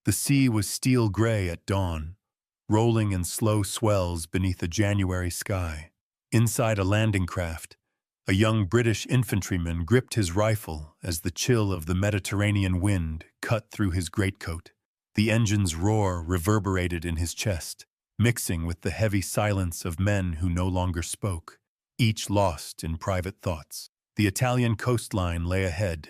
The sea was steel gray at dawn, rolling in slow swells beneath a January sky. Inside a landing craft, a young British infantryman gripped his rifle as the chill of the Mediterranean wind cut through his greatcoat. The engine's roar reverberated in his chest, mixing with the heavy silence of men who no longer spoke, each lost in private thoughts. The Italian coastline lay ahead,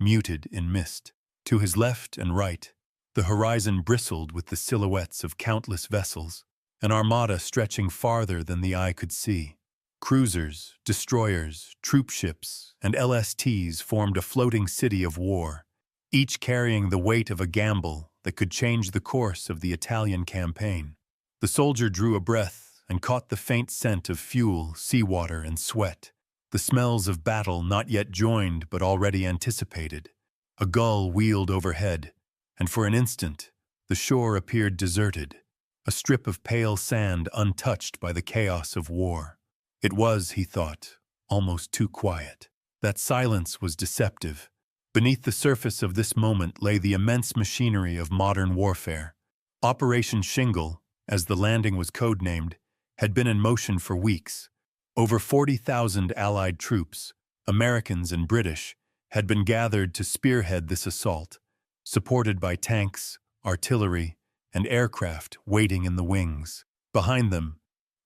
muted in mist. To his left and right, the horizon bristled with the silhouettes of countless vessels, an armada stretching farther than the eye could see. Cruisers, destroyers, troop ships, and LSTs formed a floating city of war, each carrying the weight of a gamble that could change the course of the Italian campaign. The soldier drew a breath and caught the faint scent of fuel, seawater, and sweat, the smells of battle not yet joined but already anticipated. A gull wheeled overhead, and for an instant, the shore appeared deserted, a strip of pale sand untouched by the chaos of war. It was, he thought, almost too quiet. That silence was deceptive. Beneath the surface of this moment lay the immense machinery of modern warfare. Operation Shingle, as the landing was codenamed, had been in motion for weeks. Over 40,000 Allied troops, Americans and British, had been gathered to spearhead this assault, supported by tanks, artillery, and aircraft waiting in the wings. Behind them,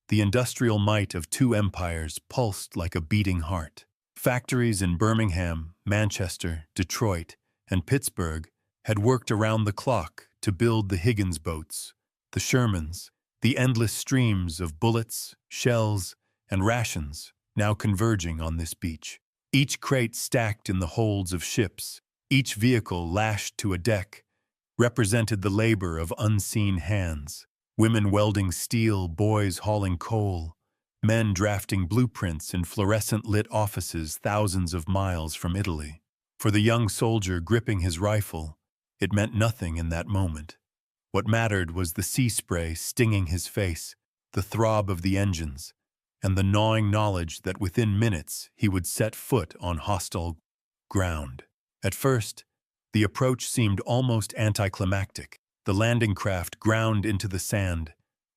the industrial might of two empires pulsed like a beating heart. Factories in Birmingham, Manchester, Detroit, and Pittsburgh had worked around the clock to build the Higgins boats, the Shermans, the endless streams of bullets, shells, and rations now converging on this beach. Each crate stacked in the holds of ships, each vehicle lashed to a deck, represented the labor of unseen hands. Women welding steel, boys hauling coal, men drafting blueprints in fluorescent-lit offices thousands of miles from Italy. For the young soldier gripping his rifle, it meant nothing in that moment. What mattered was the sea spray stinging his face, the throb of the engines, and the gnawing knowledge that within minutes he would set foot on hostile ground. At first, the approach seemed almost anticlimactic. The landing craft ground into the sand,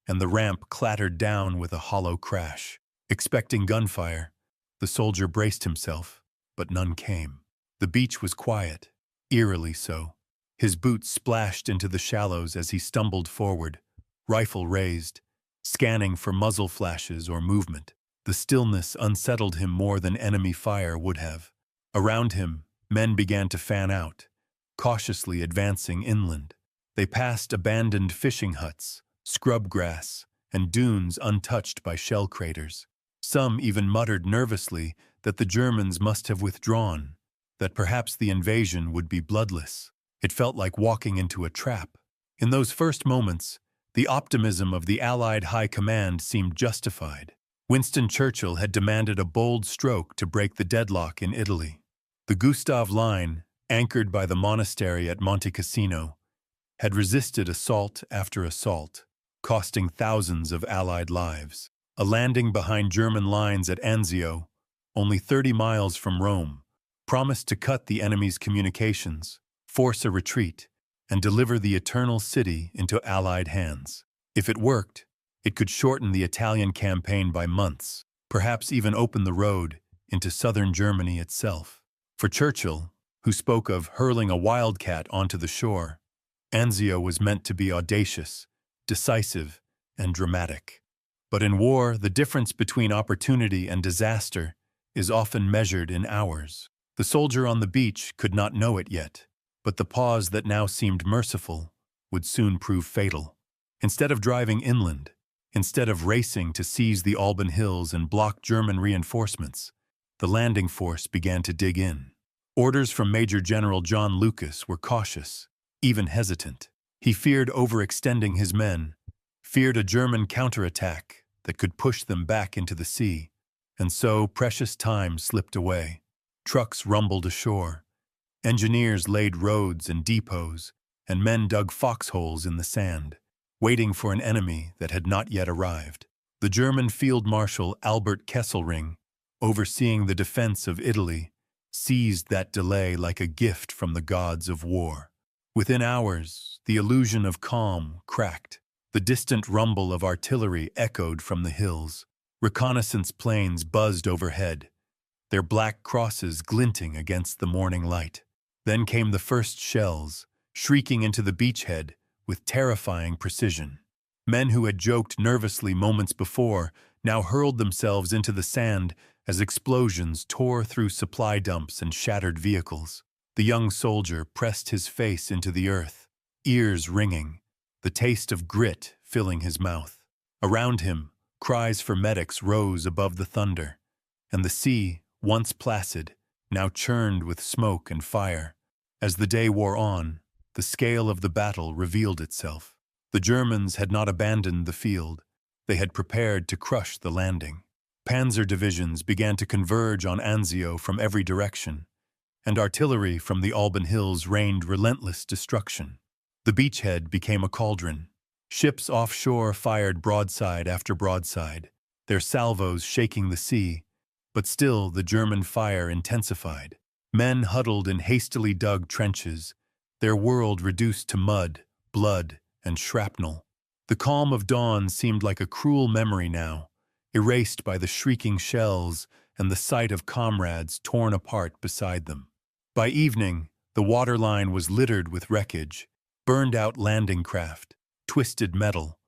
and the ramp clattered down with a hollow crash. Expecting gunfire, the soldier braced himself, but none came. The beach was quiet, eerily so. His boots splashed into the shallows as he stumbled forward, rifle raised, scanning for muzzle flashes or movement. The stillness unsettled him more than enemy fire would have. Around him, men began to fan out, cautiously advancing inland. They passed abandoned fishing huts, scrub grass, and dunes untouched by shell craters. Some even muttered nervously that the Germans must have withdrawn, that perhaps the invasion would be bloodless. It felt like walking into a trap. In those first moments, the optimism of the Allied High Command seemed justified. Winston Churchill had demanded a bold stroke to break the deadlock in Italy. The Gustav Line, anchored by the monastery at Monte Cassino, had resisted assault after assault, costing thousands of Allied lives. A landing behind German lines at Anzio, only 30 miles from Rome, promised to cut the enemy's communications, force a retreat, and deliver the eternal city into Allied hands. If it worked, it could shorten the Italian campaign by months, perhaps even open the road into southern Germany itself. For Churchill, who spoke of hurling a wildcat onto the shore, Anzio was meant to be audacious, decisive, and dramatic. But in war, the difference between opportunity and disaster is often measured in hours. The soldier on the beach could not know it yet, but the pause that now seemed merciful would soon prove fatal. Instead of driving inland, instead of racing to seize the Alban Hills and block German reinforcements, the landing force began to dig in. Orders from Major General John Lucas were cautious, even hesitant. He feared overextending his men, feared a German counterattack that could push them back into the sea, and so precious time slipped away. Trucks rumbled ashore. Engineers laid roads and depots, and men dug foxholes in the sand, waiting for an enemy that had not yet arrived. The German Field Marshal Albert Kesselring, overseeing the defense of Italy, seized that delay like a gift from the gods of war. Within hours, The illusion of calm cracked. The distant rumble of artillery echoed from the hills. Reconnaissance planes buzzed overhead, their black crosses glinting against the morning light. Then came the first shells, shrieking into the beachhead with terrifying precision. Men who had joked nervously moments before now hurled themselves into the sand as explosions tore through supply dumps and shattered vehicles. The young soldier pressed his face into the earth, ears ringing, the taste of grit filling his mouth. Around him, cries for medics rose above the thunder, and the sea, once placid, now churned with smoke and fire. As the day wore on, the scale of the battle revealed itself. The Germans had not abandoned the field. They had prepared to crush the landing. Panzer divisions began to converge on Anzio from every direction, and artillery from the Alban Hills rained relentless destruction. The beachhead became a cauldron. Ships offshore fired broadside after broadside, their salvos shaking the sea, but still the German fire intensified. Men huddled in hastily dug trenches, their world reduced to mud, blood, and shrapnel. The calm of dawn seemed like a cruel memory now, erased by the shrieking shells and the sight of comrades torn apart beside them. By evening, the waterline was littered with wreckage, burned-out landing craft, twisted metal,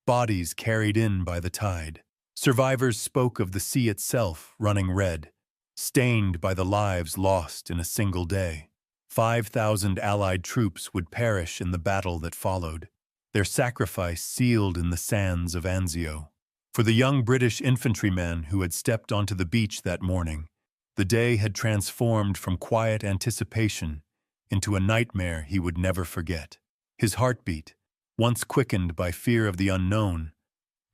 bodies carried in by the tide. Survivors spoke of the sea itself running red, stained by the lives lost in a single day. 5,000 Allied troops would perish in the battle that followed, their sacrifice sealed in the sands of Anzio. For the young British infantryman who had stepped onto the beach that morning, the day had transformed from quiet anticipation into a nightmare he would never forget. His heartbeat, once quickened by fear of the unknown,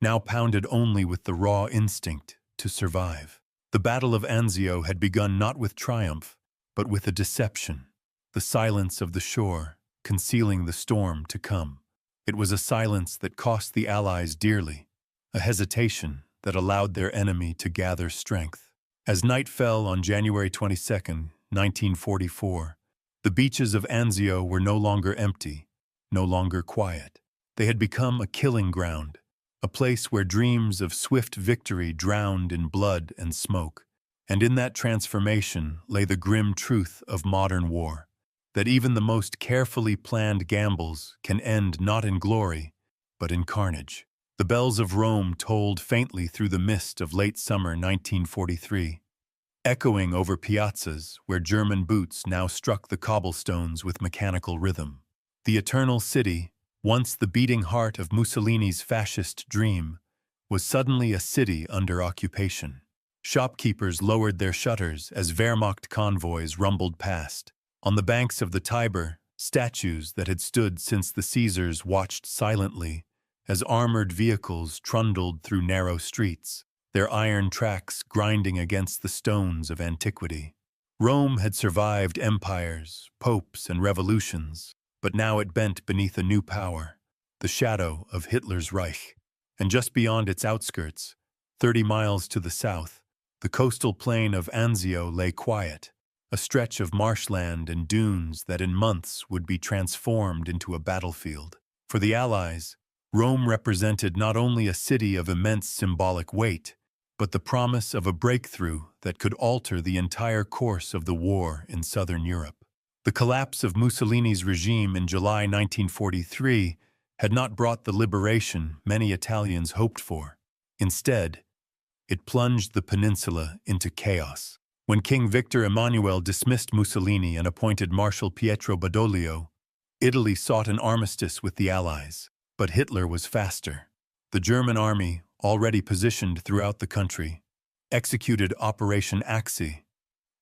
now pounded only with the raw instinct to survive. The Battle of Anzio had begun not with triumph, but with a deception, the silence of the shore, concealing the storm to come. It was a silence that cost the Allies dearly, a hesitation that allowed their enemy to gather strength. As night fell on January 22, 1944, the beaches of Anzio were no longer empty, no longer quiet. They had become a killing ground, a place where dreams of swift victory drowned in blood and smoke. And in that transformation lay the grim truth of modern war, that even the most carefully planned gambles can end not in glory, but in carnage. The bells of Rome tolled faintly through the mist of late summer 1943, echoing over piazzas where German boots now struck the cobblestones with mechanical rhythm. The Eternal City, once the beating heart of Mussolini's fascist dream, was suddenly a city under occupation. Shopkeepers lowered their shutters as Wehrmacht convoys rumbled past. On the banks of the Tiber, statues that had stood since the Caesars watched silently as armored vehicles trundled through narrow streets, their iron tracks grinding against the stones of antiquity. Rome had survived empires, popes, and revolutions, but now it bent beneath a new power, the shadow of Hitler's Reich. And just beyond its outskirts, 30 miles to the south, the coastal plain of Anzio lay quiet, a stretch of marshland and dunes that in months would be transformed into a battlefield. For the Allies, Rome represented not only a city of immense symbolic weight, but the promise of a breakthrough that could alter the entire course of the war in southern Europe. The collapse of Mussolini's regime in July 1943 had not brought the liberation many Italians hoped for. Instead, it plunged the peninsula into chaos. When King Victor Emmanuel dismissed Mussolini and appointed Marshal Pietro Badoglio, Italy sought an armistice with the Allies. But Hitler was faster. The German army, already positioned throughout the country, executed Operation Axii,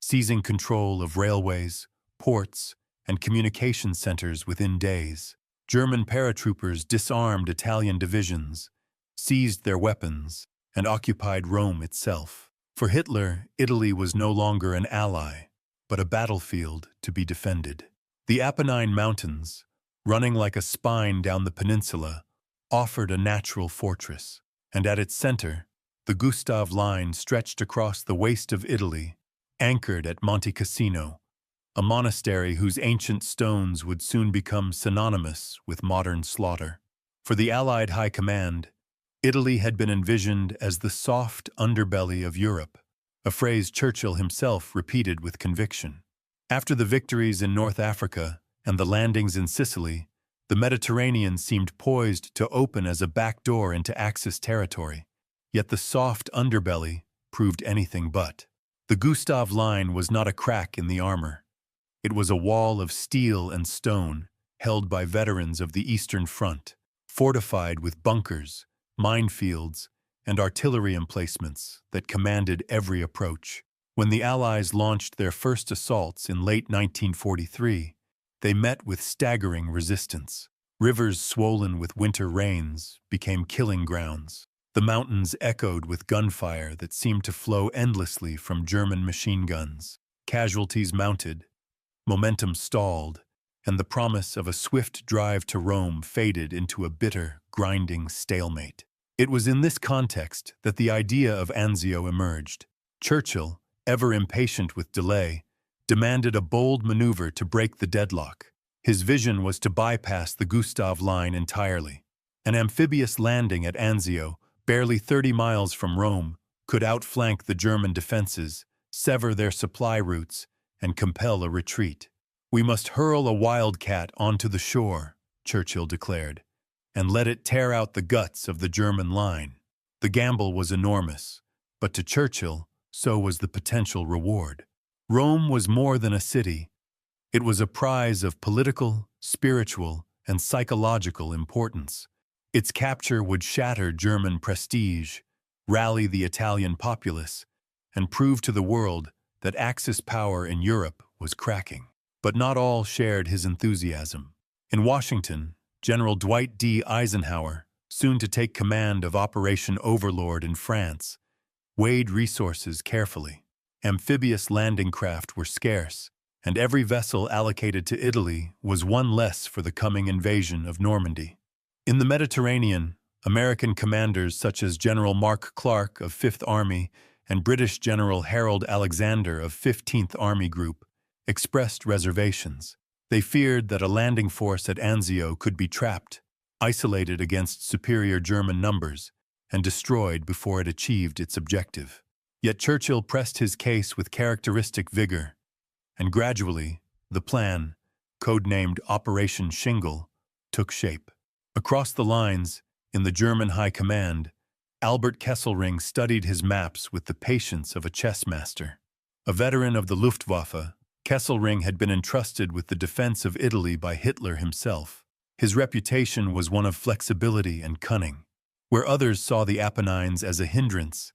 seizing control of railways, ports, and communication centers within days. German paratroopers disarmed Italian divisions, seized their weapons, and occupied Rome itself. For Hitler, Italy was no longer an ally, but a battlefield to be defended. The Apennine Mountains, running like a spine down the peninsula, offered a natural fortress, and at its center, the Gustav Line stretched across the waste of Italy, anchored at Monte Cassino, a monastery whose ancient stones would soon become synonymous with modern slaughter. For the Allied High Command, Italy had been envisioned as the soft underbelly of Europe, a phrase Churchill himself repeated with conviction. After the victories in North Africa and the landings in Sicily, the Mediterranean seemed poised to open as a backdoor into Axis territory. Yet the soft underbelly proved anything but. The Gustav Line was not a crack in the armor. It was a wall of steel and stone held by veterans of the Eastern Front, fortified with bunkers, minefields, and artillery emplacements that commanded every approach. When the Allies launched their first assaults in late 1943, they met with staggering resistance. Rivers swollen with winter rains became killing grounds. The mountains echoed with gunfire that seemed to flow endlessly from German machine guns. Casualties mounted, momentum stalled, and the promise of a swift drive to Rome faded into a bitter, grinding stalemate. It was in this context that the idea of Anzio emerged. Churchill, ever impatient with delay, demanded a bold maneuver to break the deadlock. His vision was to bypass the Gustav Line entirely. An amphibious landing at Anzio, barely 30 miles from Rome, could outflank the German defenses, sever their supply routes, and compel a retreat. "We must hurl a wildcat onto the shore," Churchill declared, "and let it tear out the guts of the German line." The gamble was enormous, but to Churchill, so was the potential reward. Rome was more than a city. It was a prize of political, spiritual, and psychological importance. Its capture would shatter German prestige, rally the Italian populace, and prove to the world that Axis power in Europe was cracking. But not all shared his enthusiasm. In Washington, General Dwight D. Eisenhower, soon to take command of Operation Overlord in France, weighed resources carefully. Amphibious landing craft were scarce, and every vessel allocated to Italy was one less for the coming invasion of Normandy. In the Mediterranean, American commanders such as General Mark Clark of 5th Army and British General Harold Alexander of 15th Army Group expressed reservations. They feared that a landing force at Anzio could be trapped, isolated against superior German numbers, and destroyed before it achieved its objective. Yet Churchill pressed his case with characteristic vigor, and gradually, the plan, codenamed Operation Shingle, took shape. Across the lines, in the German High Command, Albert Kesselring studied his maps with the patience of a chess master. A veteran of the Luftwaffe, Kesselring had been entrusted with the defense of Italy by Hitler himself. His reputation was one of flexibility and cunning. Where others saw the Apennines as a hindrance,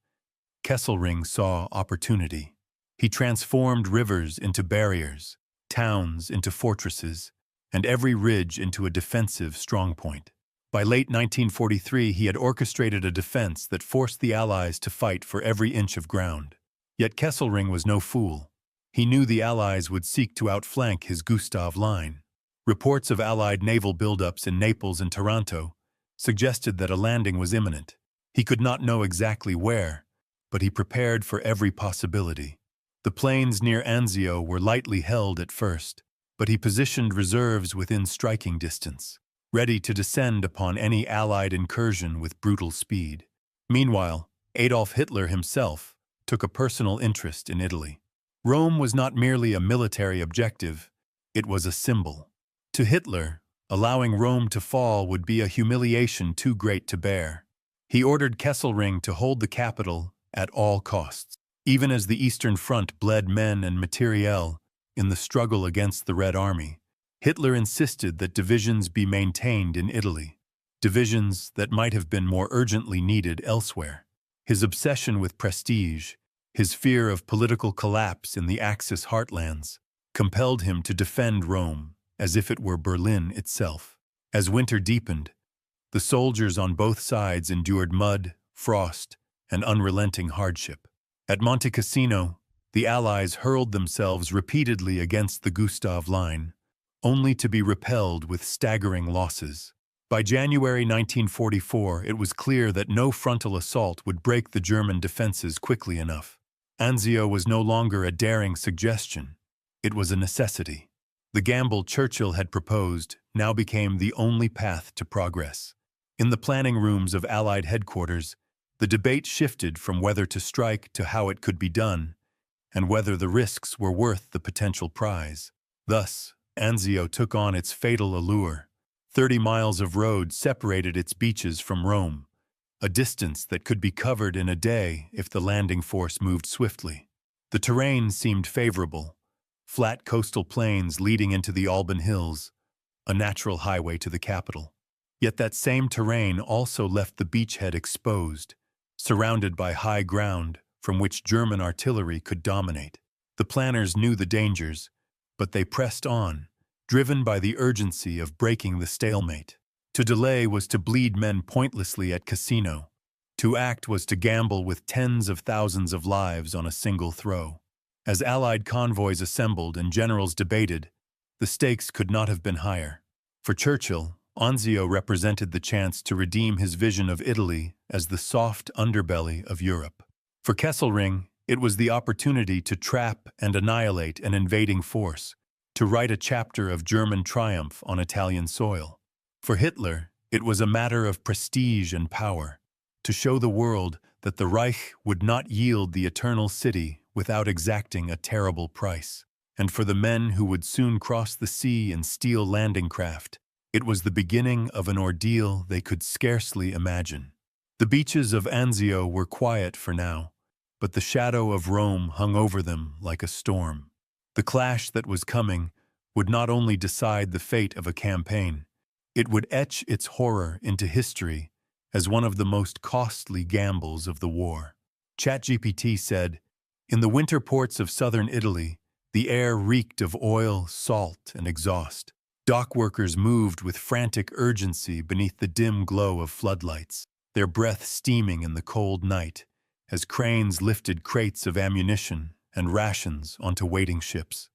Kesselring saw opportunity. He transformed rivers into barriers, towns into fortresses, and every ridge into a defensive strongpoint. By late 1943, he had orchestrated a defense that forced the Allies to fight for every inch of ground. Yet Kesselring was no fool. He knew the Allies would seek to outflank his Gustav Line. Reports of Allied naval buildups in Naples and Taranto suggested that a landing was imminent. He could not know exactly where, but he prepared for every possibility. The plains near Anzio were lightly held at first, but he positioned reserves within striking distance, ready to descend upon any Allied incursion with brutal speed. Meanwhile, Adolf Hitler himself took a personal interest in Italy. Rome was not merely a military objective, it was a symbol. To Hitler, allowing Rome to fall would be a humiliation too great to bear. He ordered Kesselring to hold the capital at all costs. Even as the Eastern Front bled men and materiel in the struggle against the Red Army, Hitler insisted that divisions be maintained in Italy, divisions that might have been more urgently needed elsewhere. His obsession with prestige, his fear of political collapse in the Axis heartlands, compelled him to defend Rome as if it were Berlin itself. As winter deepened, the soldiers on both sides endured mud, frost, and unrelenting hardship. At Monte Cassino, the Allies hurled themselves repeatedly against the Gustav Line, only to be repelled with staggering losses. By January 1944, it was clear that no frontal assault would break the German defenses quickly enough. Anzio was no longer a daring suggestion. It was a necessity. The gamble Churchill had proposed now became the only path to progress. In the planning rooms of Allied headquarters, the debate shifted from whether to strike to how it could be done, and whether the risks were worth the potential prize. Thus, Anzio took on its fatal allure. 30 miles of road separated its beaches from Rome, a distance that could be covered in a day if the landing force moved swiftly. The terrain seemed favorable, flat coastal plains leading into the Alban Hills, a natural highway to the capital. Yet that same terrain also left the beachhead exposed, surrounded by high ground from which German artillery could dominate. The planners knew the dangers, but they pressed on, driven by the urgency of breaking the stalemate. To delay was to bleed men pointlessly at casino. To act was to gamble with tens of thousands of lives on a single throw. As Allied convoys assembled and generals debated, the stakes could not have been higher. For Churchill, Anzio represented the chance to redeem his vision of Italy as the soft underbelly of Europe. For Kesselring, it was the opportunity to trap and annihilate an invading force, to write a chapter of German triumph on Italian soil. For Hitler, it was a matter of prestige and power, to show the world that the Reich would not yield the eternal city without exacting a terrible price. And for the men who would soon cross the sea in steel landing craft, it was the beginning of an ordeal they could scarcely imagine. The beaches of Anzio were quiet for now, but the shadow of Rome hung over them like a storm. The clash that was coming would not only decide the fate of a campaign, it would etch its horror into history as one of the most costly gambles of the war. ChatGPT said, "In the winter ports of southern Italy, the air reeked of oil, salt, and exhaust. Dock workers moved with frantic urgency beneath the dim glow of floodlights, their breath steaming in the cold night, as cranes lifted crates of ammunition and rations onto waiting ships.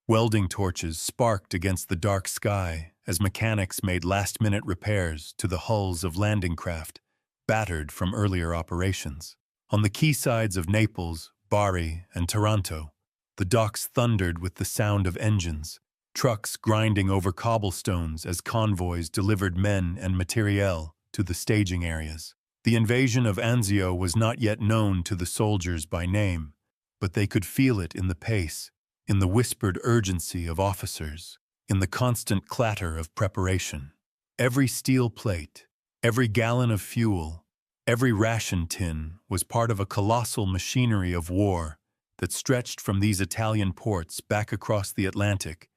Welding torches sparked against the dark sky as mechanics made last-minute repairs to the hulls of landing craft, battered from earlier operations. On the quaysides of Naples, Bari, and Taranto, the docks thundered with the sound of engines, trucks grinding over cobblestones as convoys delivered men and materiel to the staging areas. The invasion of Anzio was not yet known to the soldiers by name, but they could feel it in the pace, in the whispered urgency of officers, in the constant clatter of preparation. Every steel plate, every gallon of fuel, every ration tin was part of a colossal machinery of war that stretched from these Italian ports back across the Atlantic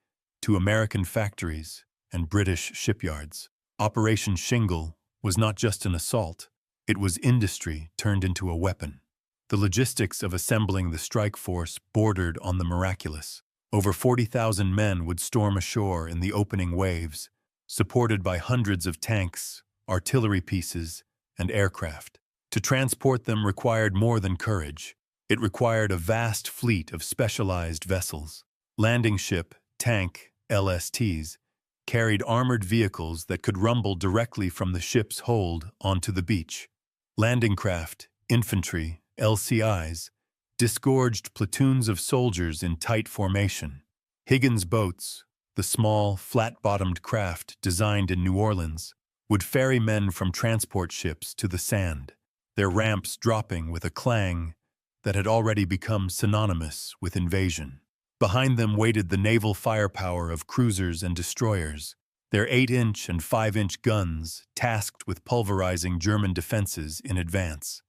to American factories and British shipyards. Operation Shingle was not just an assault, it was industry turned into a weapon. The logistics of assembling the strike force bordered on the miraculous. Over 40,000 men would storm ashore in the opening waves, supported by hundreds of tanks, artillery pieces, and aircraft. To transport them required more than courage. It required a vast fleet of specialized vessels. Landing ship, tank, LSTs, carried armored vehicles that could rumble directly from the ship's hold onto the beach. Landing craft, infantry, LCIs, disgorged platoons of soldiers in tight formation. Higgins boats, the small, flat-bottomed craft designed in New Orleans, would ferry men from transport ships to the sand, their ramps dropping with a clang that had already become synonymous with invasion. Behind them waited the naval firepower of cruisers and destroyers, their 8-inch and 5-inch guns tasked with pulverizing German defenses in advance.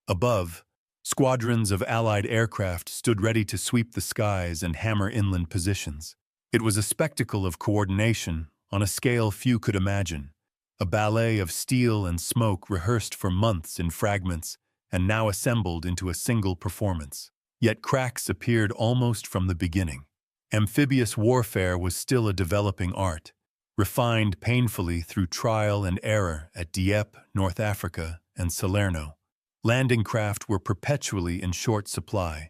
Above, squadrons of Allied aircraft stood ready to sweep the skies and hammer inland positions. It was a spectacle of coordination on a scale few could imagine, a ballet of steel and smoke rehearsed for months in fragments and now assembled into a single performance. Yet cracks appeared almost from the beginning. Amphibious warfare was still a developing art, refined painfully through trial and error at Dieppe, North Africa, and Salerno. Landing craft were perpetually in short supply,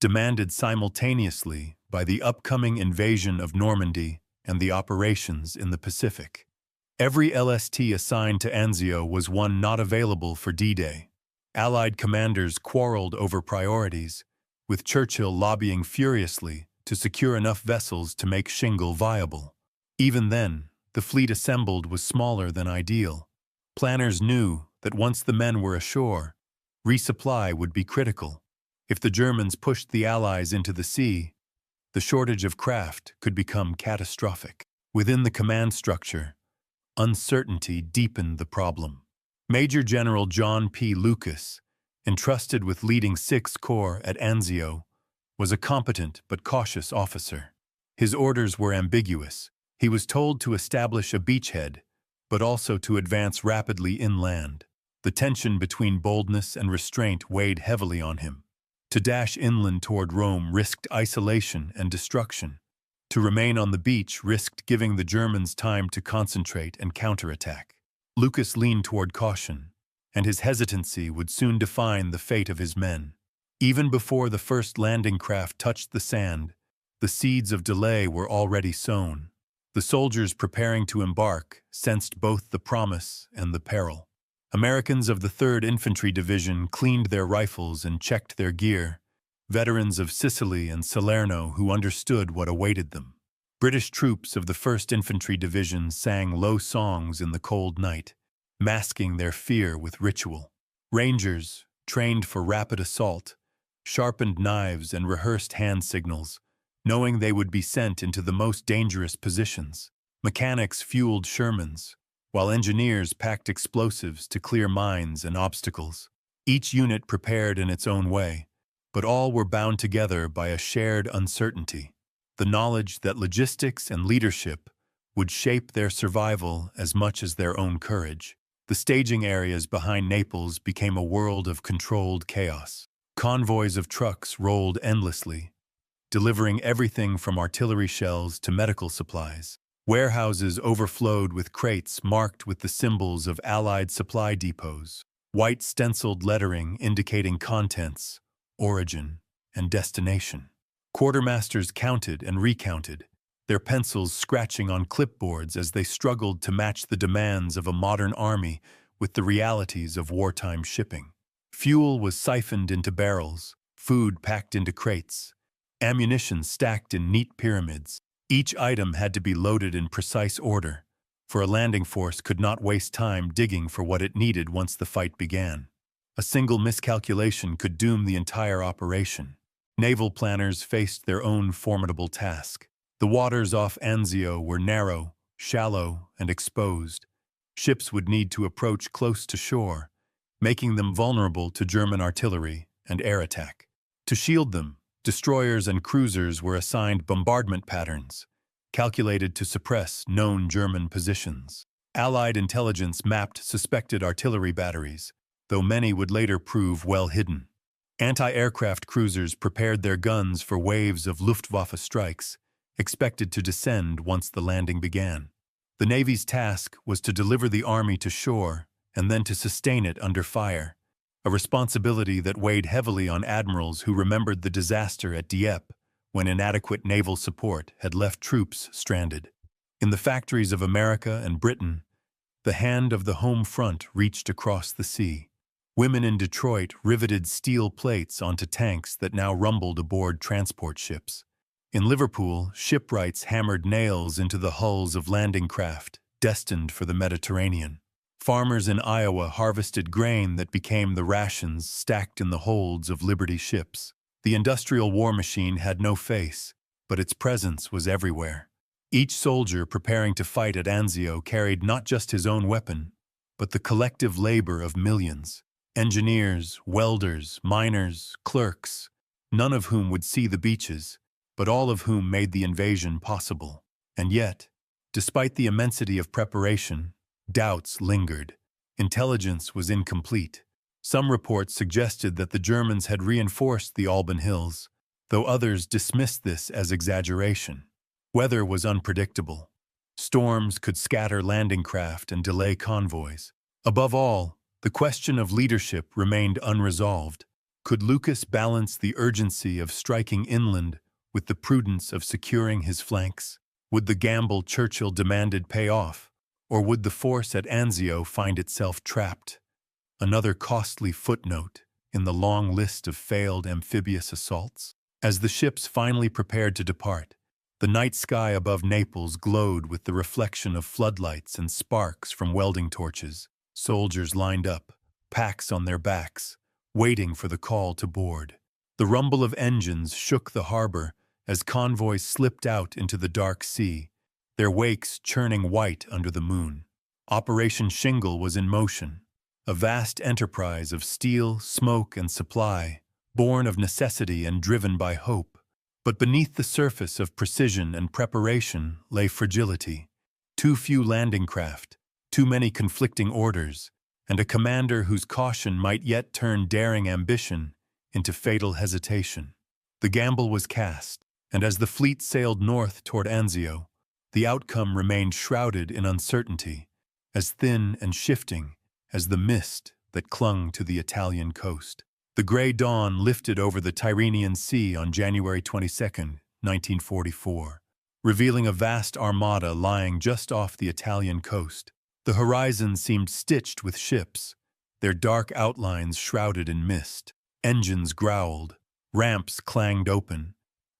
demanded simultaneously by the upcoming invasion of Normandy and the operations in the Pacific. Every LST assigned to Anzio was one not available for D-Day. Allied commanders quarreled over priorities, with Churchill lobbying furiously to secure enough vessels to make Shingle viable. Even then, the fleet assembled was smaller than ideal. Planners knew that once the men were ashore, resupply would be critical. If the Germans pushed the Allies into the sea, the shortage of craft could become catastrophic. Within the command structure, uncertainty deepened the problem. Major General John P. Lucas, entrusted with leading 6th Corps at Anzio, was a competent but cautious officer. His orders were ambiguous. He was told to establish a beachhead, but also to advance rapidly inland. The tension between boldness and restraint weighed heavily on him. To dash inland toward Rome risked isolation and destruction. To remain on the beach risked giving the Germans time to concentrate and counterattack. Lucas leaned toward caution, and his hesitancy would soon define the fate of his men. Even before the first landing craft touched the sand, the seeds of delay were already sown. The soldiers preparing to embark sensed both the promise and the peril. Americans of the 3rd Infantry Division cleaned their rifles and checked their gear, veterans of Sicily and Salerno who understood what awaited them. British troops of the 1st Infantry Division sang low songs in the cold night, masking their fear with ritual. Rangers, trained for rapid assault, sharpened knives and rehearsed hand signals, knowing they would be sent into the most dangerous positions. Mechanics fueled Shermans, while engineers packed explosives to clear mines and obstacles. Each unit prepared in its own way, but all were bound together by a shared uncertainty, the knowledge that logistics and leadership would shape their survival as much as their own courage. The staging areas behind Naples became a world of controlled chaos. Convoys of trucks rolled endlessly, delivering everything from artillery shells to medical supplies. Warehouses overflowed with crates marked with the symbols of Allied supply depots, white stenciled lettering indicating contents, origin, and destination. Quartermasters counted and recounted, their pencils scratching on clipboards as they struggled to match the demands of a modern army with the realities of wartime shipping. Fuel was siphoned into barrels, food packed into crates, ammunition stacked in neat pyramids. Each item had to be loaded in precise order, for a landing force could not waste time digging for what it needed once the fight began. A single miscalculation could doom the entire operation. Naval planners faced their own formidable task. The waters off Anzio were narrow, shallow, and exposed. Ships would need to approach close to shore, making them vulnerable to German artillery and air attack. To shield them, destroyers and cruisers were assigned bombardment patterns, calculated to suppress known German positions. Allied intelligence mapped suspected artillery batteries, though many would later prove well hidden. Anti-aircraft cruisers prepared their guns for waves of Luftwaffe strikes, expected to descend once the landing began. The Navy's task was to deliver the army to shore and then to sustain it under fire, a responsibility that weighed heavily on admirals who remembered the disaster at Dieppe when inadequate naval support had left troops stranded. In the factories of America and Britain, the hand of the home front reached across the sea. Women in Detroit riveted steel plates onto tanks that now rumbled aboard transport ships. In Liverpool, shipwrights hammered nails into the hulls of landing craft destined for the Mediterranean. Farmers in Iowa harvested grain that became the rations stacked in the holds of Liberty ships. The industrial war machine had no face, but its presence was everywhere. Each soldier preparing to fight at Anzio carried not just his own weapon, but the collective labor of millions. Engineers, welders, miners, clerks, none of whom would see the beaches, but all of whom made the invasion possible. And yet, despite the immensity of preparation, doubts lingered. Intelligence was incomplete. Some reports suggested that the Germans had reinforced the Alban Hills, though others dismissed this as exaggeration. Weather was unpredictable. Storms could scatter landing craft and delay convoys. Above all, the question of leadership remained unresolved. Could Lucas balance the urgency of striking inland with the prudence of securing his flanks? Would the gamble Churchill demanded pay off, or would the force at Anzio find itself trapped? Another costly footnote in the long list of failed amphibious assaults. As the ships finally prepared to depart, the night sky above Naples glowed with the reflection of floodlights and sparks from welding torches. Soldiers lined up, packs on their backs, waiting for the call to board. The rumble of engines shook the harbor as convoys slipped out into the dark sea, their wakes churning white under the moon. Operation Shingle was in motion, a vast enterprise of steel, smoke, and supply, born of necessity and driven by hope. But beneath the surface of precision and preparation lay fragility. Too few landing craft, too many conflicting orders, and a commander whose caution might yet turn daring ambition into fatal hesitation. The gamble was cast, and as the fleet sailed north toward Anzio, the outcome remained shrouded in uncertainty, as thin and shifting as the mist that clung to the Italian coast. The gray dawn lifted over the Tyrrhenian Sea on January 22, 1944, revealing a vast armada lying just off the Italian coast. The horizon seemed stitched with ships, their dark outlines shrouded in mist. Engines growled, ramps clanged open,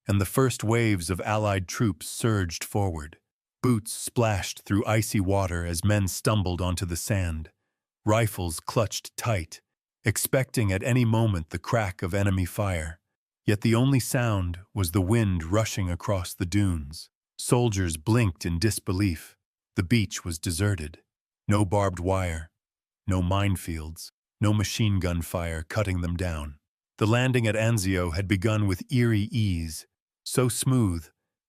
and the first waves of Allied troops surged forward. Boots splashed through icy water as men stumbled onto the sand, rifles clutched tight, expecting at any moment the crack of enemy fire. Yet the only sound was the wind rushing across the dunes. Soldiers blinked in disbelief. The beach was deserted. No barbed wire, no minefields, no machine gun fire cutting them down. The landing at Anzio had begun with eerie ease, so smooth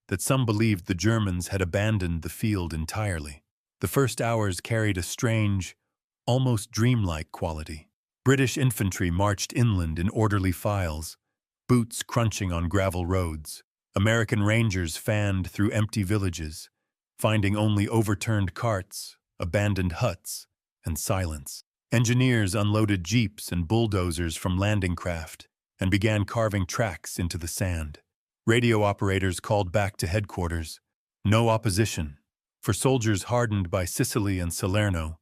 that some believed the Germans had abandoned the field entirely. The first hours carried a strange, almost dreamlike quality. British infantry marched inland in orderly files, boots crunching on gravel roads. American Rangers fanned through empty villages, finding only overturned carts, abandoned huts, and silence. Engineers unloaded jeeps and bulldozers from landing craft and began carving tracks into the sand. Radio operators called back to headquarters. No opposition. For soldiers hardened by Sicily and Salerno,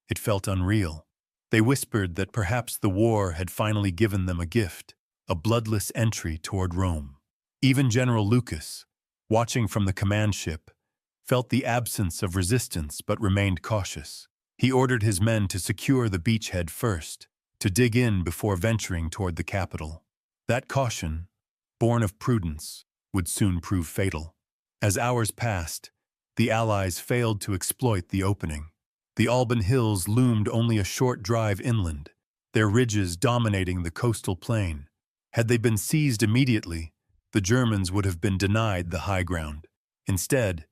it felt unreal. They whispered that perhaps the war had finally given them a gift, a bloodless entry toward Rome. Even General Lucas, watching from the command ship, felt the absence of resistance but remained cautious. He ordered his men to secure the beachhead first, to dig in before venturing toward the capital. That caution, born of prudence, would soon prove fatal. As hours passed, the Allies failed to exploit the opening. The Alban Hills loomed only a short drive inland, their ridges dominating the coastal plain. Had they been seized immediately, the Germans would have been denied the high ground. Instead,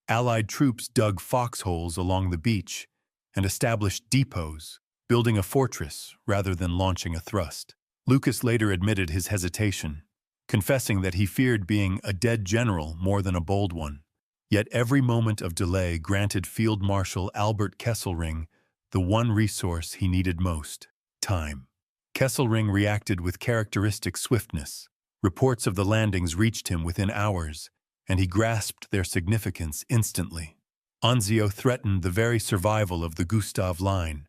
Allied troops dug foxholes along the beach and established depots, building a fortress rather than launching a thrust. Lucas later admitted his hesitation, confessing that he feared being a dead general more than a bold one. Yet every moment of delay granted Field Marshal Albert Kesselring the one resource he needed most: time. Kesselring reacted with characteristic swiftness. Reports of the landings reached him within hours, and he grasped their significance instantly. Anzio threatened the very survival of the Gustav Line,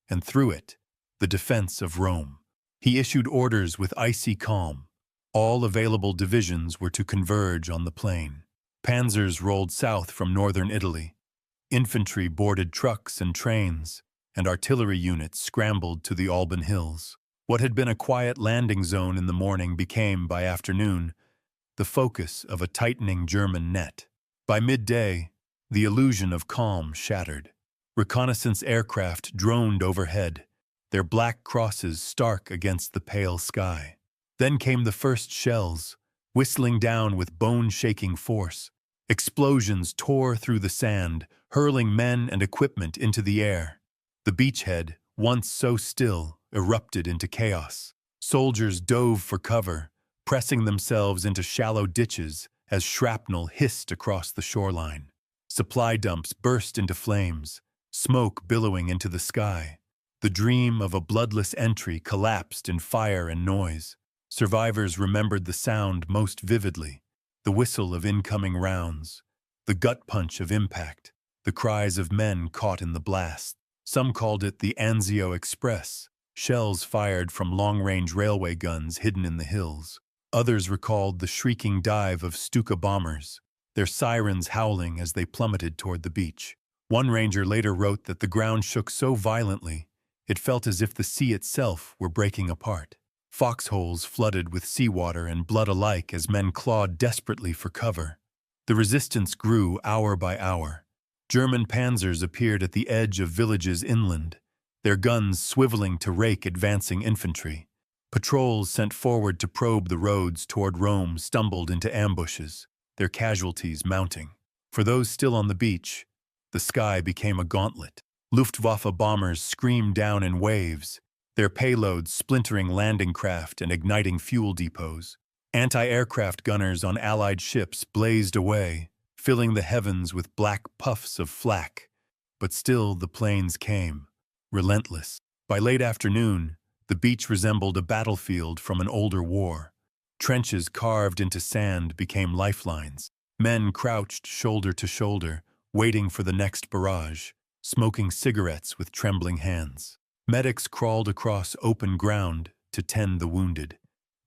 and through it, the defense of Rome. He issued orders with icy calm. All available divisions were to converge on the plain. Panzers rolled south from northern Italy. Infantry boarded trucks and trains, and artillery units scrambled to the Alban Hills. What had been a quiet landing zone in the morning became, by afternoon, the focus of a tightening German net. By midday, the illusion of calm shattered. Reconnaissance aircraft droned overhead, their black crosses stark against the pale sky. Then came the first shells, whistling down with bone-shaking force. Explosions tore through the sand, hurling men and equipment into the air. The beachhead, once so still, erupted into chaos. Soldiers dove for cover, pressing themselves into shallow ditches as shrapnel hissed across the shoreline. Supply dumps burst into flames, smoke billowing into the sky. The dream of a bloodless entry collapsed in fire and noise. Survivors remembered the sound most vividly: the whistle of incoming rounds, the gut punch of impact, the cries of men caught in the blast. Some called it the Anzio Express, shells fired from long-range railway guns hidden in the hills. Others recalled the shrieking dive of Stuka bombers, their sirens howling as they plummeted toward the beach. One ranger later wrote that the ground shook so violently, it felt as if the sea itself were breaking apart. Foxholes flooded with seawater and blood alike as men clawed desperately for cover. The resistance grew hour by hour. German panzers appeared at the edge of villages inland, their guns swiveling to rake advancing infantry. Patrols sent forward to probe the roads toward Rome stumbled into ambushes, their casualties mounting. For those still on the beach, the sky became a gauntlet. Luftwaffe bombers screamed down in waves, their payloads splintering landing craft and igniting fuel depots. Anti-aircraft gunners on Allied ships blazed away, filling the heavens with black puffs of flak. But still the planes came, relentless. By late afternoon, the beach resembled a battlefield from an older war. Trenches carved into sand became lifelines. Men crouched shoulder to shoulder, waiting for the next barrage, smoking cigarettes with trembling hands. Medics crawled across open ground to tend the wounded,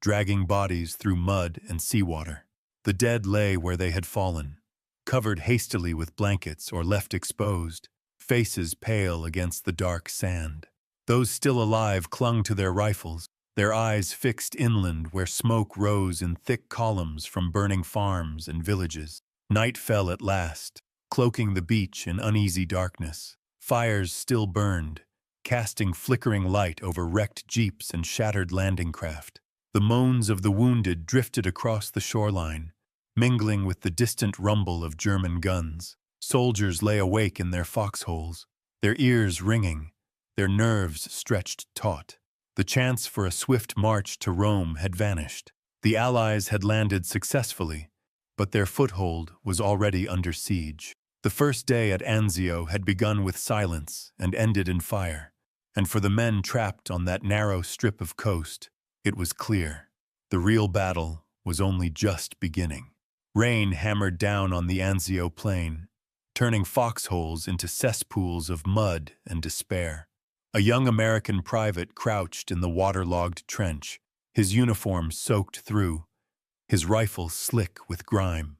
dragging bodies through mud and seawater. The dead lay where they had fallen, covered hastily with blankets or left exposed, faces pale against the dark sand. Those still alive clung to their rifles, their eyes fixed inland where smoke rose in thick columns from burning farms and villages. Night fell at last, cloaking the beach in uneasy darkness. Fires still burned, casting flickering light over wrecked jeeps and shattered landing craft. The moans of the wounded drifted across the shoreline, mingling with the distant rumble of German guns. Soldiers lay awake in their foxholes, their ears ringing, their nerves stretched taut. The chance for a swift march to Rome had vanished. The Allies had landed successfully, but their foothold was already under siege. The first day at Anzio had begun with silence and ended in fire, and for the men trapped on that narrow strip of coast, it was clear. The real battle was only just beginning. Rain hammered down on the Anzio plain, turning foxholes into cesspools of mud and despair. A young American private crouched in the waterlogged trench, his uniform soaked through, his rifle slick with grime.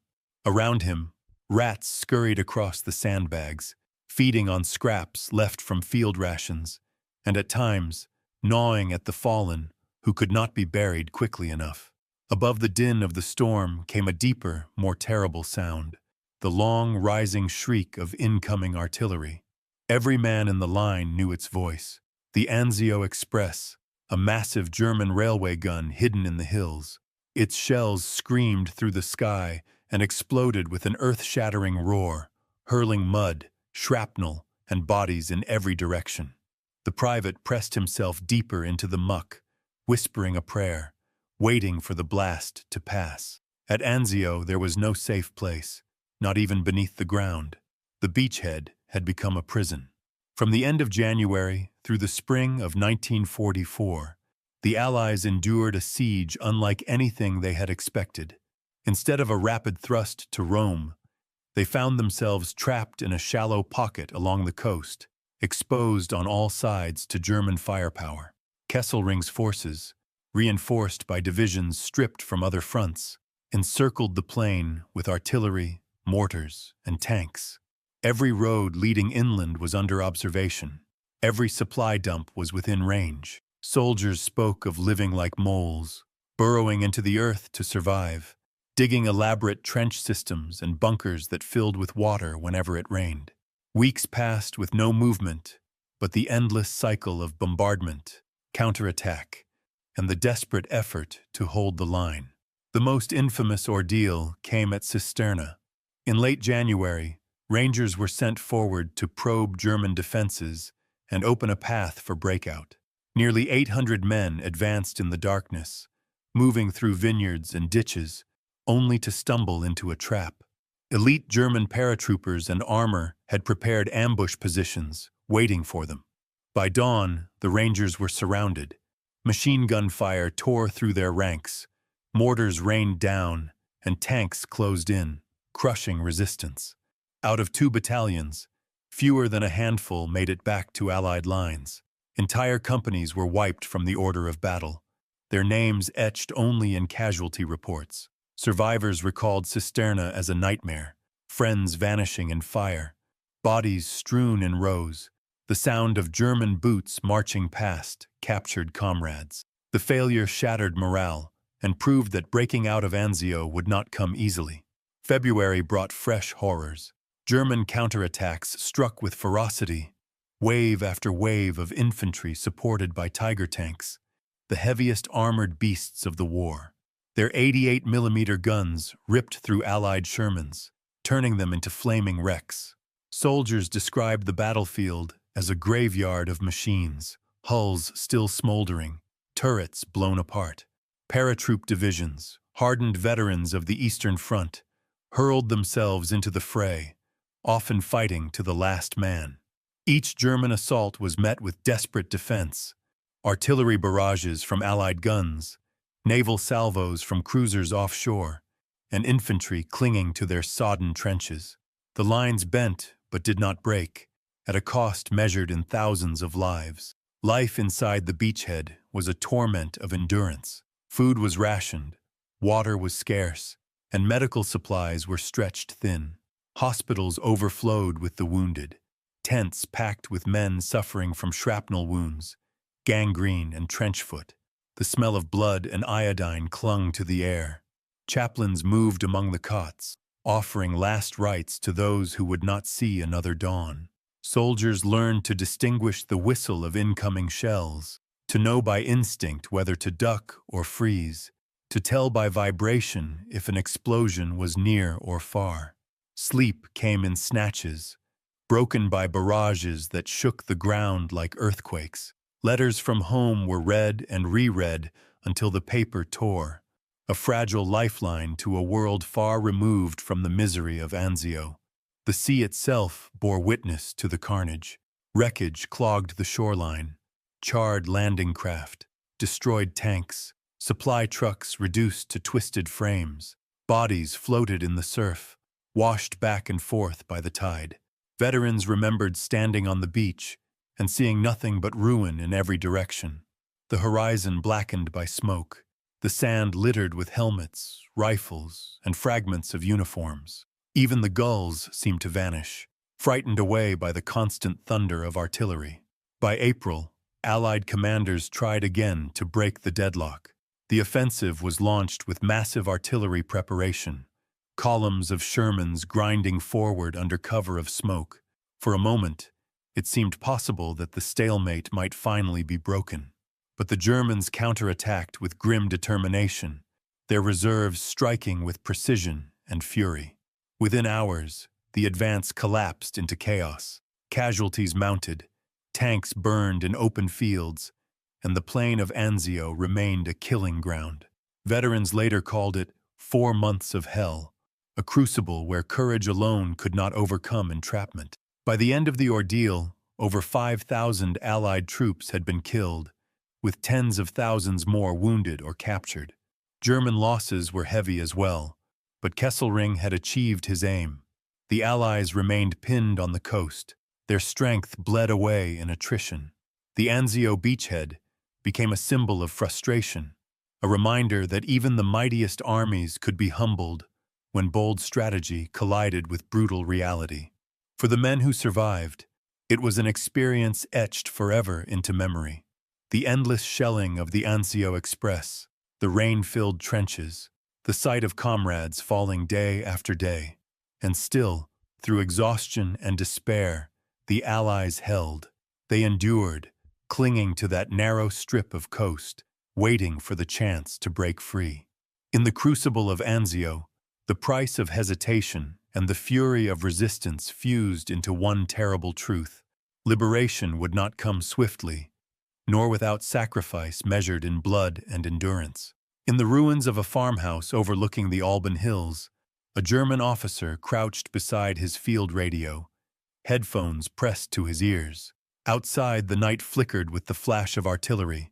Around him, rats scurried across the sandbags, feeding on scraps left from field rations, and at times, gnawing at the fallen who could not be buried quickly enough. Above the din of the storm came a deeper, more terrible sound, the long, rising shriek of incoming artillery. Every man in the line knew its voice. The Anzio Express, a massive German railway gun hidden in the hills. Its shells screamed through the sky and exploded with an earth-shattering roar, hurling mud, shrapnel, and bodies in every direction. The private pressed himself deeper into the muck, whispering a prayer, waiting for the blast to pass. At Anzio there was no safe place, not even beneath the ground. The beachhead had become a prison. From the end of January through the spring of 1944, the Allies endured a siege unlike anything they had expected. Instead of a rapid thrust to Rome, they found themselves trapped in a shallow pocket along the coast, exposed on all sides to German firepower. Kesselring's forces, reinforced by divisions stripped from other fronts, encircled the plain with artillery, mortars, and tanks. Every road leading inland was under observation. Every supply dump was within range. Soldiers spoke of living like moles, burrowing into the earth to survive, digging elaborate trench systems and bunkers that filled with water whenever it rained. Weeks passed with no movement, but the endless cycle of bombardment, counterattack, and the desperate effort to hold the line. The most infamous ordeal came at Cisterna. In late January, Rangers were sent forward to probe German defenses and open a path for breakout. Nearly 800 men advanced in the darkness, moving through vineyards and ditches, only to stumble into a trap. Elite German paratroopers and armor had prepared ambush positions, waiting for them. By dawn, the Rangers were surrounded. Machine gun fire tore through their ranks, mortars rained down, and tanks closed in, crushing resistance. Out of 2 battalions, fewer than a handful made it back to Allied lines. Entire companies were wiped from the order of battle. their names etched only in casualty reports. Survivors recalled Cisterna as a nightmare, friends vanishing in fire, bodies strewn in rows, the sound of German boots marching past captured comrades. The failure shattered morale and proved that breaking out of Anzio would not come easily. February brought fresh horrors. German counterattacks struck with ferocity, wave after wave of infantry supported by Tiger tanks, the heaviest armored beasts of the war. Their 88mm guns ripped through Allied Shermans, turning them into flaming wrecks. Soldiers described the battlefield as a graveyard of machines, hulls still smoldering, turrets blown apart. Paratroop divisions, hardened veterans of the Eastern Front, hurled themselves into the fray, often fighting to the last man. Each German assault was met with desperate defense, artillery barrages from Allied guns, naval salvos from cruisers offshore, and infantry clinging to their sodden trenches. The lines bent but did not break, at a cost measured in thousands of lives. Life inside the beachhead was a torment of endurance. Food was rationed, water was scarce, and medical supplies were stretched thin. Hospitals overflowed with the wounded, tents packed with men suffering from shrapnel wounds, gangrene and trench foot. The smell of blood and iodine clung to the air. Chaplains moved among the cots, offering last rites to those who would not see another dawn. Soldiers learned to distinguish the whistle of incoming shells, to know by instinct whether to duck or freeze, to tell by vibration if an explosion was near or far. Sleep came in snatches, broken by barrages that shook the ground like earthquakes. Letters from home were read and reread until the paper tore, a fragile lifeline to a world far removed from the misery of Anzio. The sea itself bore witness to the carnage. Wreckage clogged the shoreline, charred landing craft, destroyed tanks, supply trucks reduced to twisted frames. Bodies floated in the surf, washed back and forth by the tide. Veterans remembered standing on the beach and seeing nothing but ruin in every direction. The horizon blackened by smoke, the sand littered with helmets, rifles, and fragments of uniforms. Even the gulls seemed to vanish, frightened away by the constant thunder of artillery. By April, Allied commanders tried again to break the deadlock. The offensive was launched with massive artillery preparation, columns of Shermans grinding forward under cover of smoke. For a moment, it seemed possible that the stalemate might finally be broken. But the Germans counterattacked with grim determination, their reserves striking with precision and fury. Within hours, the advance collapsed into chaos. Casualties mounted, tanks burned in open fields, and the plain of Anzio remained a killing ground. Veterans later called it 4 months of hell, a crucible where courage alone could not overcome entrapment. By the end of the ordeal, over 5,000 Allied troops had been killed, with tens of thousands more wounded or captured. German losses were heavy as well, but Kesselring had achieved his aim. The Allies remained pinned on the coast, their strength bled away in attrition. The Anzio beachhead became a symbol of frustration, a reminder that even the mightiest armies could be humbled when bold strategy collided with brutal reality. For the men who survived, it was an experience etched forever into memory. The endless shelling of the Anzio Express, the rain-filled trenches, the sight of comrades falling day after day. And still, through exhaustion and despair, the Allies held. They endured, clinging to that narrow strip of coast, waiting for the chance to break free. In the crucible of Anzio, the price of hesitation and the fury of resistance fused into one terrible truth. Liberation would not come swiftly, nor without sacrifice measured in blood and endurance. In the ruins of a farmhouse overlooking the Alban Hills, a German officer crouched beside his field radio, headphones pressed to his ears. Outside, the night flickered with the flash of artillery,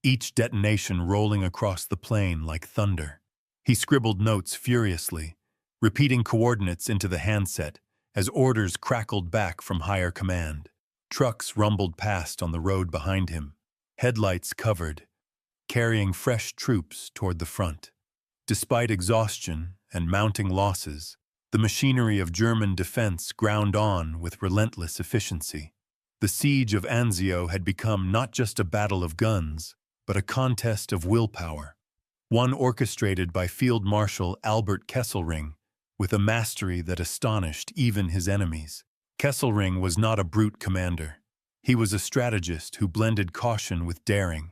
each detonation rolling across the plain like thunder. He scribbled notes furiously, repeating coordinates into the handset as orders crackled back from higher command. Trucks rumbled past on the road behind him, headlights covered, carrying fresh troops toward the front. Despite exhaustion and mounting losses, the machinery of German defense ground on with relentless efficiency. The siege of Anzio had become not just a battle of guns, but a contest of willpower, one orchestrated by Field Marshal Albert Kesselring with a mastery that astonished even his enemies. Kesselring was not a brute commander. He was a strategist who blended caution with daring,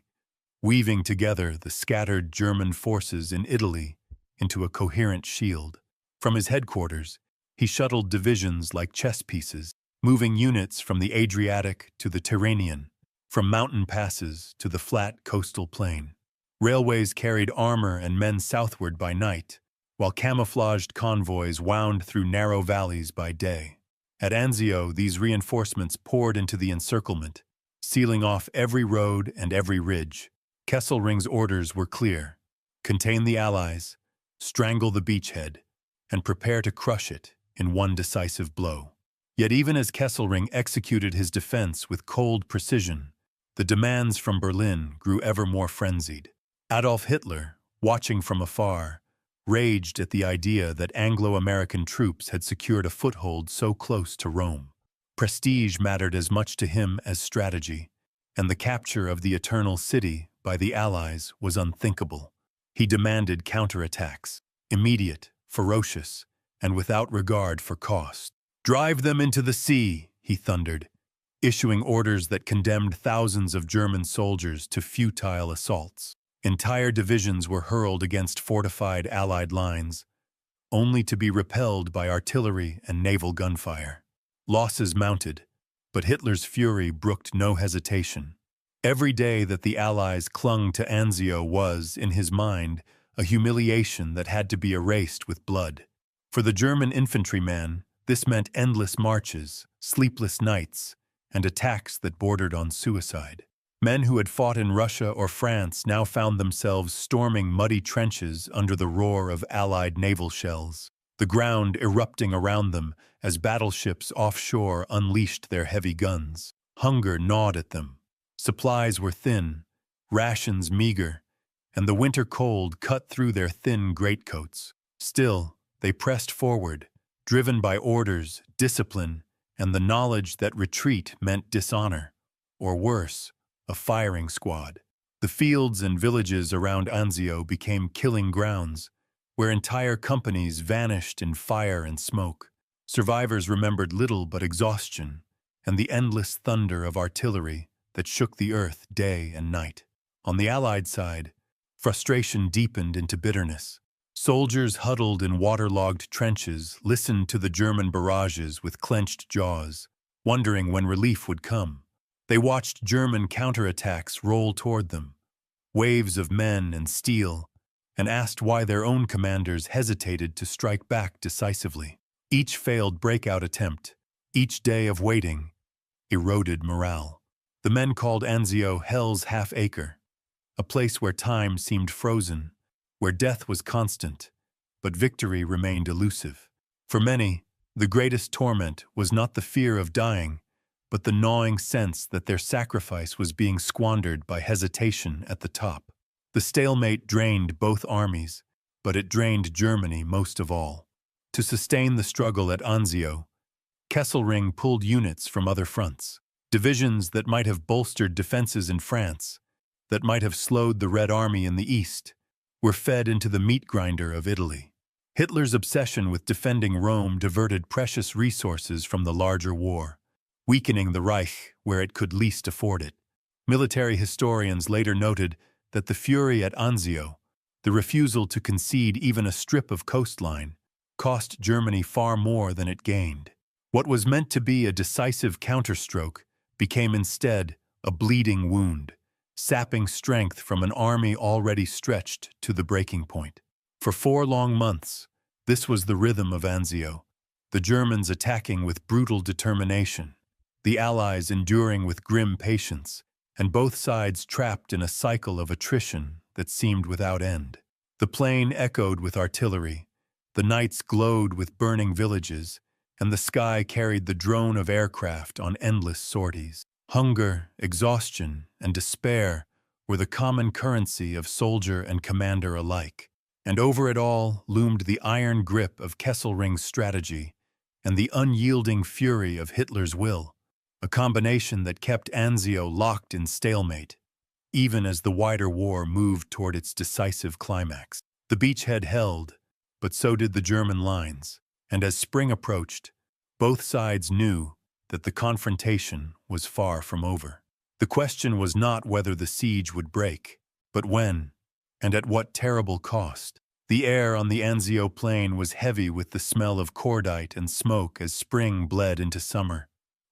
weaving together the scattered German forces in Italy into a coherent shield. From his headquarters, he shuttled divisions like chess pieces, moving units from the Adriatic to the Tyrrhenian, from mountain passes to the flat coastal plain. Railways carried armor and men southward by night, while camouflaged convoys wound through narrow valleys by day. At Anzio, these reinforcements poured into the encirclement, sealing off every road and every ridge. Kesselring's orders were clear: contain the Allies, strangle the beachhead, and prepare to crush it in one decisive blow. Yet even as Kesselring executed his defense with cold precision, the demands from Berlin grew ever more frenzied. Adolf Hitler, watching from afar, raged at the idea that Anglo-American troops had secured a foothold so close to Rome. Prestige mattered as much to him as strategy, and the capture of the Eternal City by the Allies was unthinkable. He demanded counterattacks, immediate, ferocious, and without regard for cost. "Drive them into the sea," he thundered, issuing orders that condemned thousands of German soldiers to futile assaults. Entire divisions were hurled against fortified Allied lines, only to be repelled by artillery and naval gunfire. Losses mounted, but Hitler's fury brooked no hesitation. Every day that the Allies clung to Anzio was, in his mind, a humiliation that had to be erased with blood. For the German infantryman, this meant endless marches, sleepless nights, and attacks that bordered on suicide. Men who had fought in Russia or France now found themselves storming muddy trenches under the roar of Allied naval shells, the ground erupting around them as battleships offshore unleashed their heavy guns. Hunger gnawed at them. Supplies were thin, rations meager, and the winter cold cut through their thin greatcoats. Still, they pressed forward, driven by orders, discipline, and the knowledge that retreat meant dishonor, or worse, a firing squad. The fields and villages around Anzio became killing grounds, where entire companies vanished in fire and smoke. Survivors remembered little but exhaustion and the endless thunder of artillery that shook the earth day and night. On the Allied side, frustration deepened into bitterness. Soldiers huddled in waterlogged trenches listened to the German barrages with clenched jaws, wondering when relief would come. They watched German counterattacks roll toward them, waves of men and steel, and asked why their own commanders hesitated to strike back decisively. Each failed breakout attempt, each day of waiting, eroded morale. The men called Anzio Hell's Half-Acre, a place where time seemed frozen, where death was constant, but victory remained elusive. For many, the greatest torment was not the fear of dying, but the gnawing sense that their sacrifice was being squandered by hesitation at the top. The stalemate drained both armies, but it drained Germany most of all. To sustain the struggle at Anzio, Kesselring pulled units from other fronts. Divisions that might have bolstered defenses in France, that might have slowed the Red Army in the east, were fed into the meat grinder of Italy. Hitler's obsession with defending Rome diverted precious resources from the larger war, weakening the Reich where it could least afford it. Military historians later noted that the fury at Anzio, the refusal to concede even a strip of coastline, cost Germany far more than it gained. What was meant to be a decisive counterstroke became instead a bleeding wound, sapping strength from an army already stretched to the breaking point. For 4 long months, this was the rhythm of Anzio, the Germans attacking with brutal determination, the Allies enduring with grim patience, and both sides trapped in a cycle of attrition that seemed without end. The plain echoed with artillery, the nights glowed with burning villages, and the sky carried the drone of aircraft on endless sorties. Hunger, exhaustion, and despair were the common currency of soldier and commander alike. And over it all loomed the iron grip of Kesselring's strategy and the unyielding fury of Hitler's will, a combination that kept Anzio locked in stalemate, even as the wider war moved toward its decisive climax. The beachhead held, but so did the German lines, and as spring approached, both sides knew that the confrontation was far from over. The question was not whether the siege would break, but when, and at what terrible cost. The air on the Anzio plain was heavy with the smell of cordite and smoke as spring bled into summer.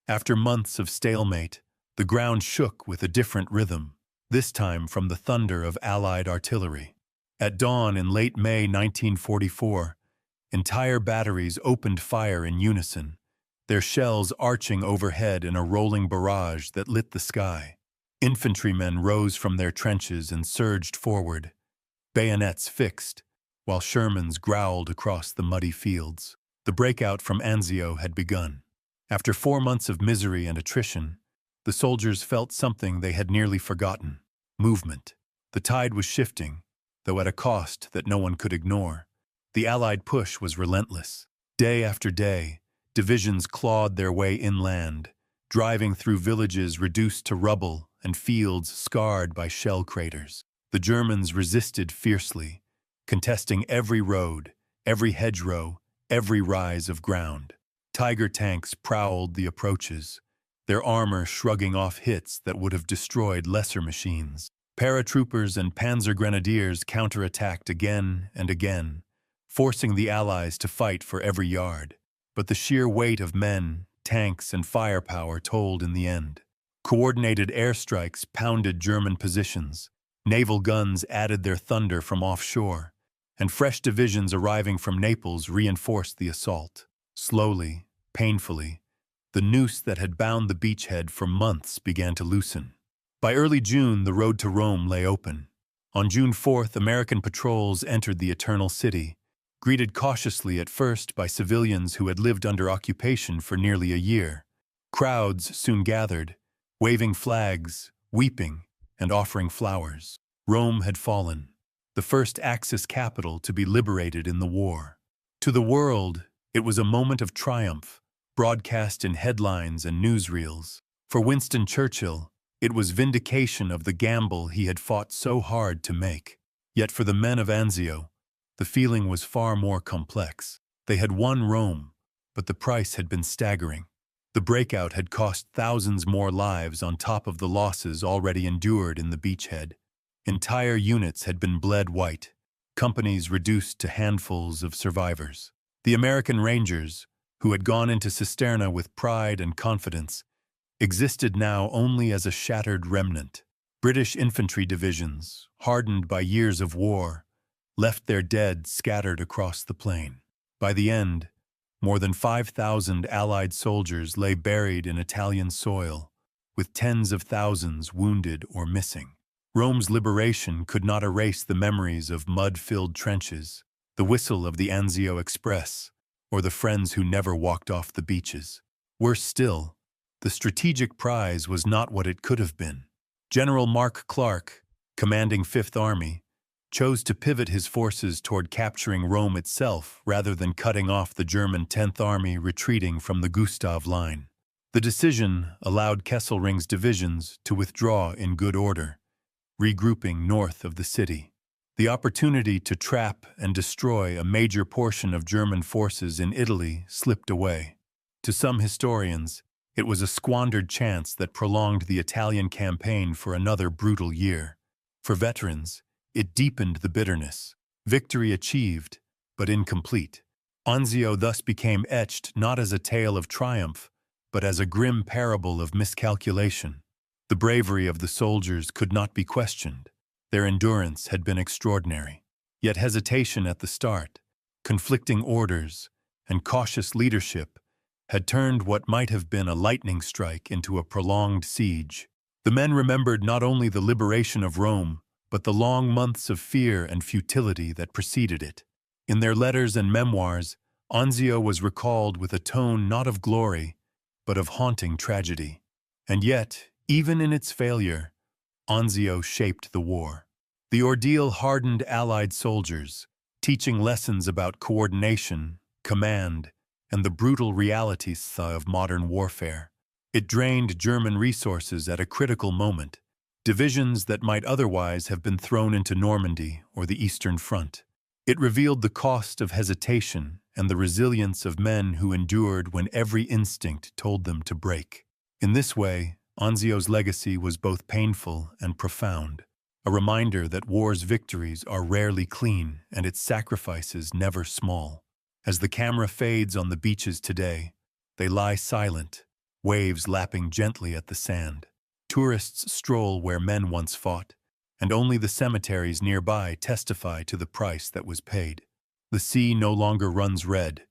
After months of stalemate, the ground shook with a different rhythm, this time from the thunder of Allied artillery. At dawn in late May 1944, entire batteries opened fire in unison, their shells arching overhead in a rolling barrage that lit the sky. Infantrymen rose from their trenches and surged forward, bayonets fixed, while Shermans growled across the muddy fields. The breakout from Anzio had begun. After 4 months of misery and attrition, the soldiers felt something they had nearly forgotten: movement. The tide was shifting, though at a cost that no one could ignore. The Allied push was relentless. Day after day, divisions clawed their way inland, driving through villages reduced to rubble and fields scarred by shell craters. The Germans resisted fiercely, contesting every road, every hedgerow, every rise of ground. Tiger tanks prowled the approaches, their armor shrugging off hits that would have destroyed lesser machines. Paratroopers and panzer grenadiers counterattacked again and again, forcing the Allies to fight for every yard. But the sheer weight of men, tanks, and firepower told in the end. Coordinated airstrikes pounded German positions, naval guns added their thunder from offshore, and fresh divisions arriving from Naples reinforced the assault. Slowly, painfully, the noose that had bound the beachhead for months began to loosen. By early June, the road to Rome lay open. On June 4th, American patrols entered the Eternal City, greeted cautiously at first by civilians who had lived under occupation for nearly a year. Crowds soon gathered, waving flags, weeping, and offering flowers. Rome had fallen, the first Axis capital to be liberated in the war. To the world, it was a moment of triumph, broadcast in headlines and newsreels. For Winston Churchill, it was vindication of the gamble he had fought so hard to make. Yet for the men of Anzio, the feeling was far more complex. They had won Rome, but the price had been staggering. The breakout had cost thousands more lives on top of the losses already endured in the beachhead. Entire units had been bled white, companies reduced to handfuls of survivors. The American Rangers, who had gone into Cisterna with pride and confidence, existed now only as a shattered remnant. British infantry divisions, hardened by years of war, left their dead scattered across the plain. By the end, more than 5,000 Allied soldiers lay buried in Italian soil, with tens of thousands wounded or missing. Rome's liberation could not erase the memories of mud-filled trenches, the whistle of the Anzio Express, or the friends who never walked off the beaches. Worse still, the strategic prize was not what it could have been. General Mark Clark, commanding Fifth Army, chose to pivot his forces toward capturing Rome itself rather than cutting off the German 10th Army retreating from the Gustav Line. The decision allowed Kesselring's divisions to withdraw in good order, regrouping north of the city. The opportunity to trap and destroy a major portion of German forces in Italy slipped away. To some historians, it was a squandered chance that prolonged the Italian campaign for another brutal year. For veterans, it deepened the bitterness. Victory achieved, but incomplete. Anzio thus became etched not as a tale of triumph, but as a grim parable of miscalculation. The bravery of the soldiers could not be questioned. Their endurance had been extraordinary. Yet hesitation at the start, conflicting orders, and cautious leadership had turned what might have been a lightning strike into a prolonged siege. The men remembered not only the liberation of Rome, but the long months of fear and futility that preceded it. In their letters and memoirs, Anzio was recalled with a tone not of glory, but of haunting tragedy. And yet, even in its failure, Anzio shaped the war. The ordeal hardened Allied soldiers, teaching lessons about coordination, command, and the brutal realities of modern warfare. It drained German resources at a critical moment, divisions that might otherwise have been thrown into Normandy or the Eastern Front. It revealed the cost of hesitation and the resilience of men who endured when every instinct told them to break. In this way, Anzio's legacy was both painful and profound, a reminder that war's victories are rarely clean and its sacrifices never small. As the camera fades on the beaches today, they lie silent, waves lapping gently at the sand. Tourists stroll where men once fought, and only the cemeteries nearby testify to the price that was paid. The sea no longer runs red,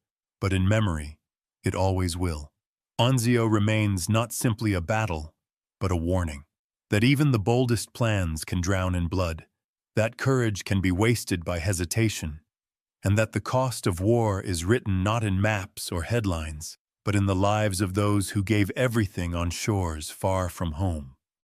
but in memory, it always will. Anzio remains not simply a battle, but a warning. That even the boldest plans can drown in blood, that courage can be wasted by hesitation, and that the cost of war is written not in maps or headlines, but in the lives of those who gave everything on shores far from home.